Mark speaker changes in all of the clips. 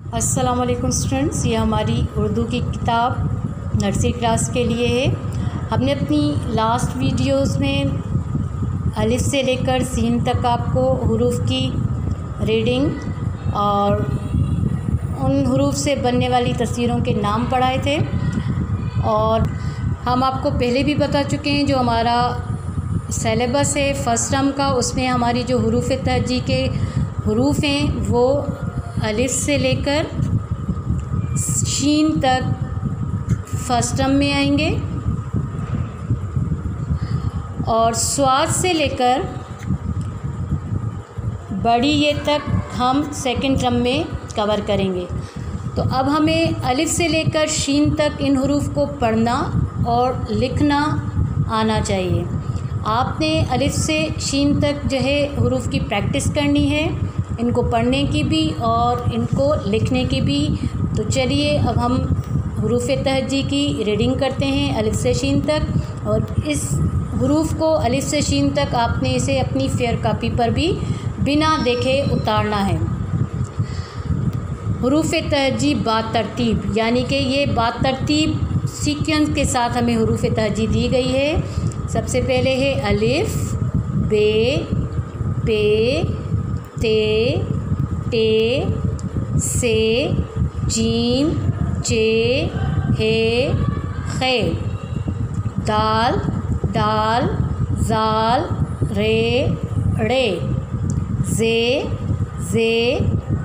Speaker 1: अस्सलाम वालेकुम स्टूडेंट्स, ये हमारी उर्दू की किताब नर्सरी क्लास के लिए है। हमने अपनी लास्ट वीडियोस में अलिफ से लेकर सीन तक आपको हुरूफ की रीडिंग और उन हुरूफ से बनने वाली तस्वीरों के नाम पढ़ाए थे। और हम आपको पहले भी बता चुके हैं, जो हमारा सिलेबस है फ़र्स्ट टर्म का, उसमें हमारी जो हुरूफ तहज्जी के हुरूफ हैं वो अलिफ से लेकर शीन तक फ़र्स्ट टर्म में आएंगे और स्वाद से लेकर बड़ी ये तक हम सेकंड टर्म में कवर करेंगे। तो अब हमें अलिफ से लेकर शीन तक इन हुरूफ को पढ़ना और लिखना आना चाहिए। आपने अलिफ से शीन तक जो है हुरूफ की प्रैक्टिस करनी है, इनको पढ़ने की भी और इनको लिखने की भी। तो चलिए अब हम हुरूफ तहज्जी की रीडिंग करते हैं अलिफ से शीन तक। और इस हुरूफ को अलिफ से शीन तक आपने इसे अपनी फेयर कॉपी पर भी बिना देखे उतारना है। हुरूफ तहज्जी बात तरतीब, यानी कि ये बात तरतीब सीक्वेंस के साथ हमें हुरूफ तहज्जी दी गई है। सबसे पहले है अलिफ, बे, पे, ते, टे, से, जीम, चे, हे, खे, दाल, डाल, जाल, रे, ड़े, जे, जे,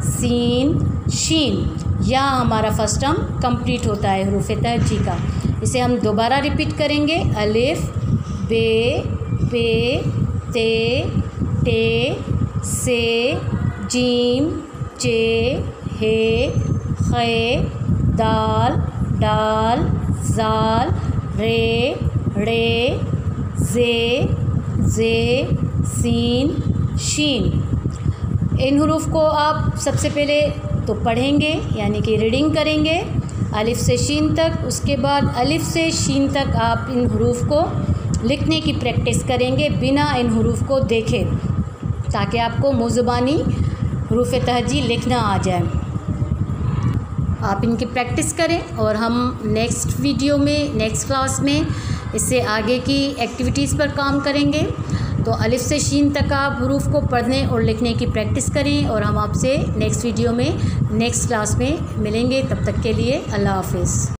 Speaker 1: सीन, शीन। यहाँ हमारा फर्स्ट टर्म कंप्लीट होता है हुरूफ तहज्जी का। इसे हम दोबारा रिपीट करेंगे। अलिफ, बे, पे, ते, टे, से, जीम, चे, हे, खे, दाल, डाल, जाल, रे, ड़े, जे, जे, सीन, शीन। इन हुरूफ को आप सबसे पहले तो पढ़ेंगे, यानी कि रीडिंग करेंगे अलिफ से शीन तक। उसके बाद अलिफ से शीन तक आप इन हुरूफ को लिखने की प्रैक्टिस करेंगे बिना इन हुरूफ को देखे, ताकि आपको मुज़बानी हुरूफ तहज्जी लिखना आ जाए। आप इनकी प्रैक्टिस करें और हम नेक्स्ट वीडियो में, नेक्स्ट क्लास में इससे आगे की एक्टिविटीज़ पर काम करेंगे। तो अलिफ से शीन तक आप हुरूफ को पढ़ने और लिखने की प्रैक्टिस करें और हम आपसे नेक्स्ट वीडियो में, नेक्स्ट क्लास में मिलेंगे। तब तक के लिए अल्लाह हाफ़िज़।